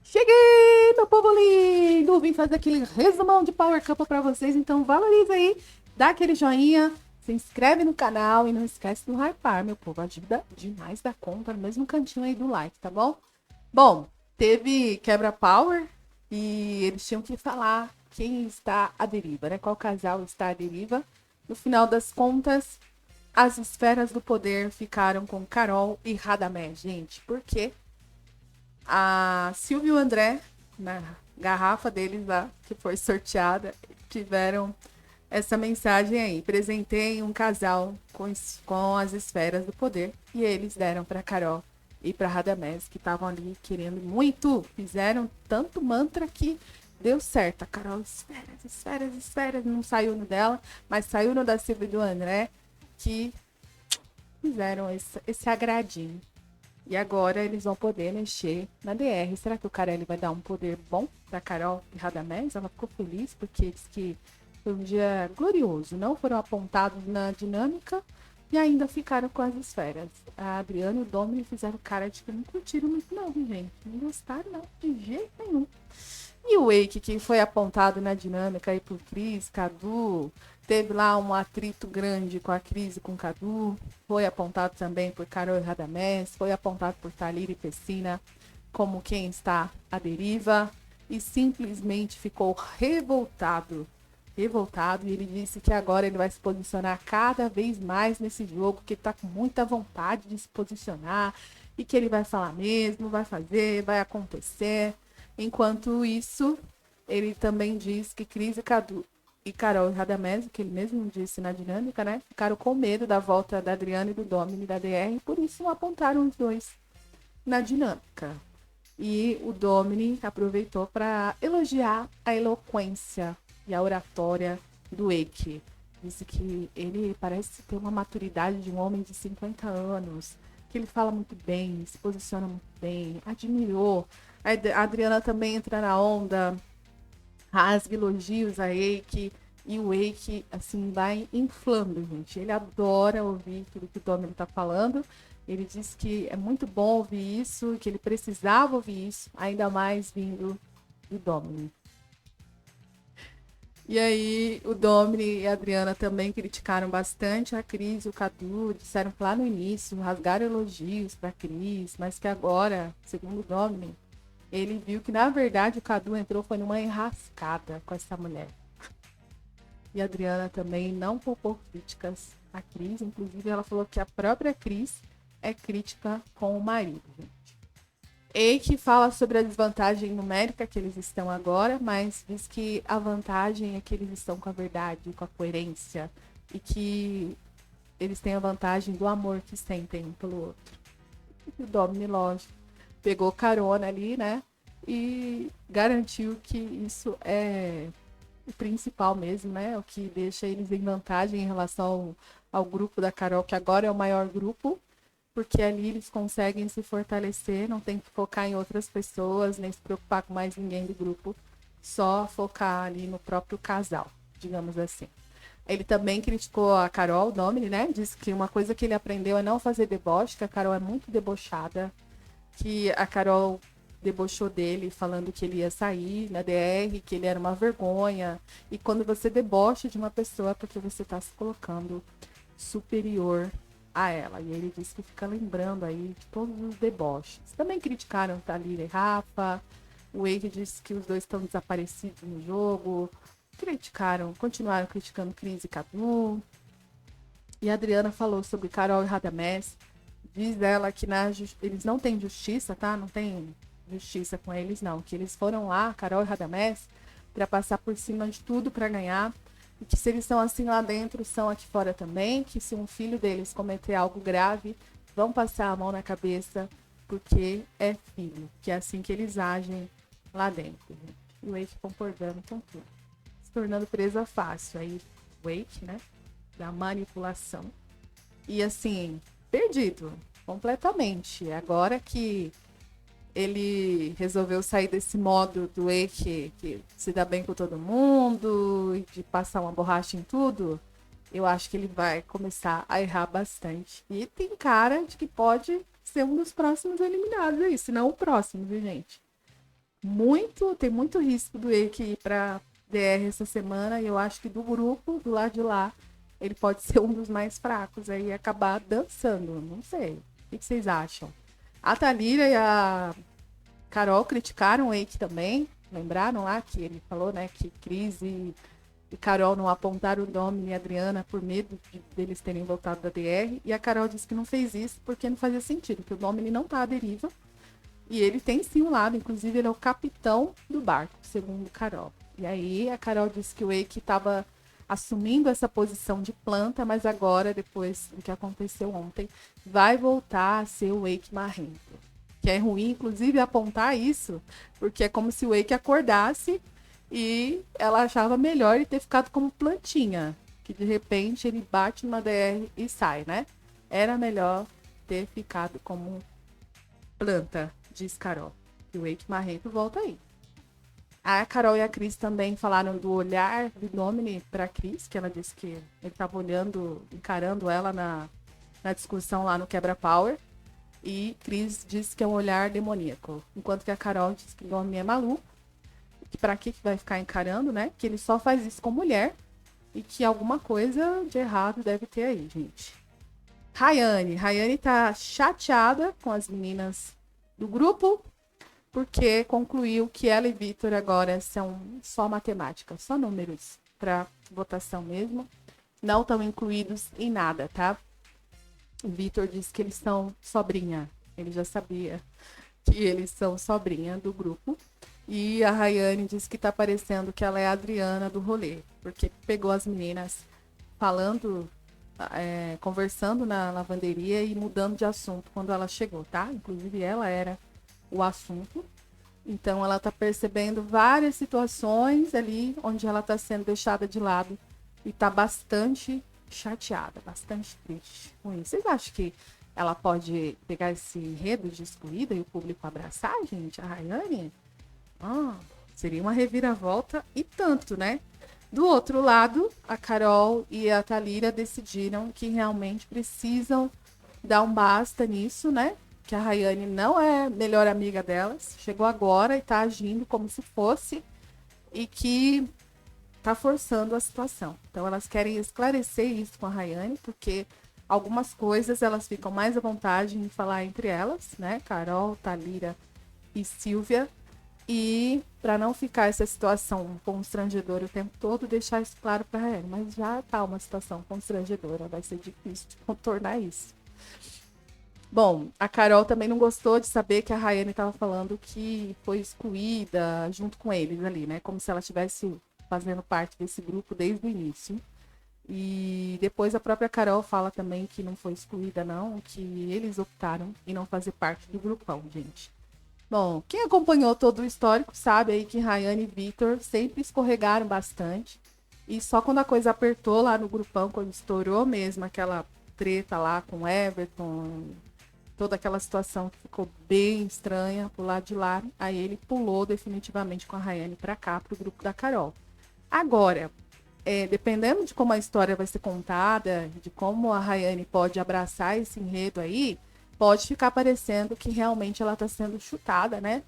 Cheguei, meu povo lindo! Vim fazer aquele resumão de Power Couple pra vocês, então valoriza aí, dá aquele joinha, se inscreve no canal e não esquece do hypar, meu povo. Ajuda demais da conta, no mesmo cantinho aí do like, tá bom? Bom, teve quebra Power e eles tinham que falar quem está à deriva, né? Qual casal está à deriva. No final das contas, as esferas do poder ficaram com Carol e Radamés, gente. Por quê? A Silvia e o André, na garrafa deles lá, que foi sorteada, tiveram essa mensagem aí. Presentei um casal com as esferas do poder e eles deram para Carol e para Radamés, que estavam ali querendo muito. Fizeram tanto mantra que deu certo. A Carol, esferas, esferas, esferas, não saiu no dela, mas saiu no da Silvia e do André, que fizeram esse agradinho. E agora eles vão poder mexer na DR. Será que o Carelli vai dar um poder bom pra Carol e Radamés? Ela ficou feliz porque diz que foi um dia glorioso. Não foram apontados na dinâmica e ainda ficaram com as esferas. A Adriana e o Domini fizeram cara de que não curtiram muito não, gente. Não gostaram não, de jeito nenhum. E o Wake, que foi apontado na dinâmica aí por Cris, Cadu, teve lá um atrito grande com a Cris e com o Cadu, foi apontado também por Carol e Radamés, foi apontado por Thalira e Pessina como quem está à deriva e simplesmente ficou revoltado. Revoltado, e ele disse que agora ele vai se posicionar cada vez mais nesse jogo, que está com muita vontade de se posicionar e que ele vai falar mesmo, vai fazer, vai acontecer. Enquanto isso, ele também diz que Cris e Cadu e Carol e Radamés, que ele mesmo disse na dinâmica, né? Ficaram com medo da volta da Adriana e do Domini da DR, por isso não apontaram os dois na dinâmica. E o Domini aproveitou para elogiar a eloquência e a oratória do Eike. Disse que ele parece ter uma maturidade de um homem de 50 anos, que ele fala muito bem, se posiciona muito bem, admirou. A Adriana também entra na onda, rasga elogios a Eike, e o Eike, assim, vai inflando, gente. Ele adora ouvir tudo que o Domini tá falando. Ele diz que é muito bom ouvir isso, que ele precisava ouvir isso, ainda mais vindo do Domini. E aí, o Domini e a Adriana também criticaram bastante a Cris e o Cadu, disseram que lá no início rasgaram elogios pra Cris, mas que agora, segundo o Domini, ele viu que na verdade o Cadu entrou foi numa enrascada com essa mulher. E a Adriana também não poupou críticas à Cris, inclusive ela falou que a própria Cris é crítica com o marido, gente. Eike fala sobre a desvantagem numérica que eles estão agora, mas diz que a vantagem é que eles estão com a verdade, com a coerência, e que eles têm a vantagem do amor que sentem um pelo outro. E o Domini, lógico, pegou carona ali, né? E garantiu que isso é o principal mesmo, né? O que deixa eles em vantagem em relação ao grupo da Carol, que agora é o maior grupo, porque ali eles conseguem se fortalecer, não tem que focar em outras pessoas, nem se preocupar com mais ninguém do grupo, só focar ali no próprio casal, digamos assim. Ele também criticou a Carol, o Domini, né? Disse que uma coisa que ele aprendeu é não fazer deboche, que a Carol é muito debochada, que a Carol debochou dele falando que ele ia sair na DR, que ele era uma vergonha. E quando você debocha de uma pessoa é porque você está se colocando superior a ela. E ele disse que fica lembrando aí de todos os deboches. Também criticaram Thalira e Rafa. O Wade disse que os dois estão desaparecidos no jogo. Criticaram, continuaram criticando Cris e Cadu. E a Adriana falou sobre Carol e Radamés. Diz ela que eles não têm justiça, tá? Não tem justiça com eles, não. Que eles foram lá, Carol e Radamés, para passar por cima de tudo para ganhar. E que se eles são assim lá dentro, são aqui fora também. Que se um filho deles cometer algo grave, vão passar a mão na cabeça porque é filho. Que é assim que eles agem lá dentro. E o Wake concordando com tudo. Se tornando presa fácil. Aí, Wake, né? Da manipulação. E assim, perdido completamente. Agora que ele resolveu sair desse modo do E que se dá bem com todo mundo e de passar uma borracha em tudo, eu acho que ele vai começar a errar bastante. E tem cara de que pode ser um dos próximos eliminados aí, se não o próximo, viu, gente? Tem muito risco do Eike ir pra DR essa semana. E eu acho que do grupo, do lado de lá, ele pode ser um dos mais fracos aí e acabar dançando. Não sei. O que vocês acham? A Thalira e a Carol criticaram o Eike também. Lembraram lá que ele falou, né, que Cris e Carol não apontaram o Domini e a Adriana por medo deles terem voltado da DR. E a Carol disse que não fez isso porque não fazia sentido, que o Domini não tá à deriva. E ele tem sim um lado, inclusive ele é o capitão do barco, segundo Carol. E aí a Carol disse que o Eike estava assumindo essa posição de planta, mas agora, depois do que aconteceu ontem, vai voltar a ser o Eike marrento. Que é ruim, inclusive, apontar isso, porque é como se o Eike acordasse e ela achava melhor ele ter ficado como plantinha, que de repente ele bate numa DR e sai, né? Era melhor ter ficado como planta, diz Carol. E o Eike marrento volta aí. A Carol e a Cris também falaram do olhar do Domini para a Cris, que ela disse que ele estava olhando, encarando ela na discussão lá no Quebra Power. E Cris disse que é um olhar demoníaco. Enquanto que a Carol disse que o Domini é maluco. Que para que vai ficar encarando, né? Que ele só faz isso com mulher. E que alguma coisa de errado deve ter aí, gente. Rayane tá chateada com as meninas do grupo, porque concluiu que ela e Vitor agora são só matemática, só números para votação mesmo. Não estão incluídos em nada, tá? O Vitor disse que eles são sobrinha. Ele já sabia que eles são sobrinha do grupo. E a Rayane disse que tá parecendo que ela é a Adriana do rolê, porque pegou as meninas falando, conversando na lavanderia e mudando de assunto quando ela chegou, tá? Inclusive ela era o assunto. Então ela tá percebendo várias situações ali onde ela tá sendo deixada de lado e tá bastante chateada, bastante triste com isso. Vocês acham que ela pode pegar esse enredo de excluída e o público abraçar, gente, a Rayane? Seria uma reviravolta e tanto, né? Do outro lado, a Carol e a Thalira decidiram que realmente precisam dar um basta nisso, né? Que a Rayane não é melhor amiga delas, chegou agora e tá agindo como se fosse e que tá forçando a situação. Então elas querem esclarecer isso com a Rayane, porque algumas coisas elas ficam mais à vontade em falar entre elas, né? Carol, Thalira e Silvia. E para não ficar essa situação constrangedora o tempo todo, deixar isso claro para Rayane. Mas já tá uma situação constrangedora, vai ser difícil de contornar isso. Bom, a Carol também não gostou de saber que a Rayane estava falando que foi excluída junto com eles ali, né? Como se ela estivesse fazendo parte desse grupo desde o início. E depois a própria Carol fala também que não foi excluída, não, que eles optaram em não fazer parte do grupão, gente. Bom, quem acompanhou todo o histórico sabe aí que Rayane e Vitor sempre escorregaram bastante. E só quando a coisa apertou lá no grupão, quando estourou mesmo aquela treta lá com Everton, toda aquela situação que ficou bem estranha pro lado de lá, aí ele pulou definitivamente com a Rayane para cá, pro grupo da Carol. Agora, dependendo de como a história vai ser contada, de como a Rayane pode abraçar esse enredo aí, pode ficar parecendo que realmente ela está sendo chutada, né?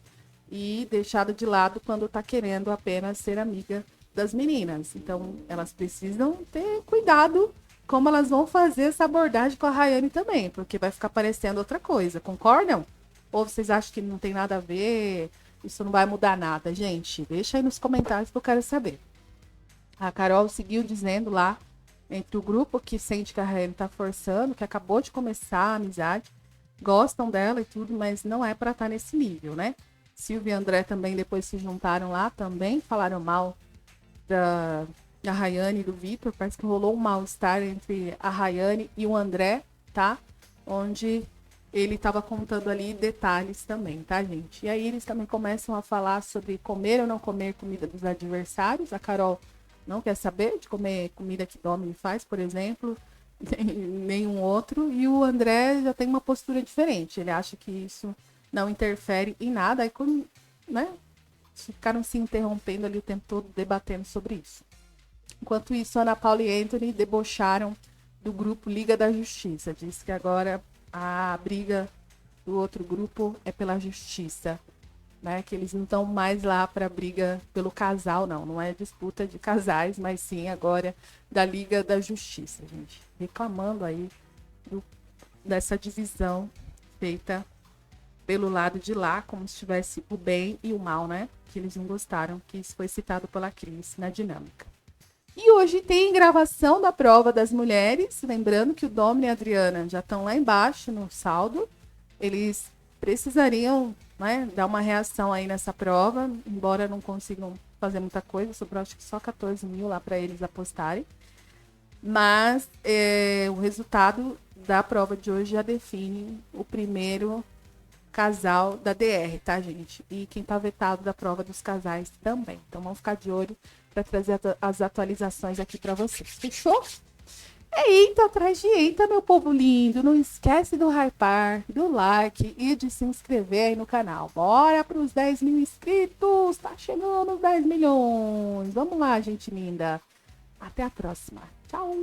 E deixada de lado quando está querendo apenas ser amiga das meninas. Então, elas precisam ter cuidado como elas vão fazer essa abordagem com a Rayane também, porque vai ficar parecendo outra coisa, concordam? Ou vocês acham que não tem nada a ver, isso não vai mudar nada? Gente, deixa aí nos comentários que eu quero saber. A Carol seguiu dizendo lá, entre o grupo que sente que a Rayane tá forçando, que acabou de começar a amizade, gostam dela e tudo, mas não é para estar nesse nível, né? Silvia e André também depois se juntaram lá, também falaram mal da Rayane e do Vitor. Parece que rolou um mal-estar entre a Rayane e o André, tá? Onde ele estava contando ali detalhes também, tá, gente? E aí eles também começam a falar sobre comer ou não comer comida dos adversários. A Carol não quer saber de comer comida que Domini faz, por exemplo, nenhum outro. E o André já tem uma postura diferente. Ele acha que isso não interfere em nada. Aí, né, ficaram se interrompendo ali o tempo todo, debatendo sobre isso. Enquanto isso, Ana Paula e Anthony debocharam do grupo Liga da Justiça. Diz que agora a briga do outro grupo é pela justiça. né? Que eles não estão mais lá para briga pelo casal, não. Não é disputa de casais, mas sim agora da Liga da Justiça, gente. Reclamando aí dessa divisão feita pelo lado de lá, como se tivesse o bem e o mal, né? Que eles não gostaram, que isso foi citado pela Cris na dinâmica. E hoje tem gravação da prova das mulheres, lembrando que o Domini e a Adriana já estão lá embaixo no saldo. Eles precisariam, né, dar uma reação aí nessa prova, embora não consigam fazer muita coisa, sobrou acho que só 14 mil lá para eles apostarem. Mas o resultado da prova de hoje já define o primeiro casal da DR, tá, gente? E quem tá vetado da prova dos casais também. Então vamos ficar de olho para trazer as atualizações aqui para vocês. Fechou? É eita atrás de eita, meu povo lindo. Não esquece do hypar, do like e de se inscrever aí no canal. Bora para os 10 mil inscritos. Tá chegando os 10 milhões. Vamos lá, gente linda. Até a próxima. Tchau.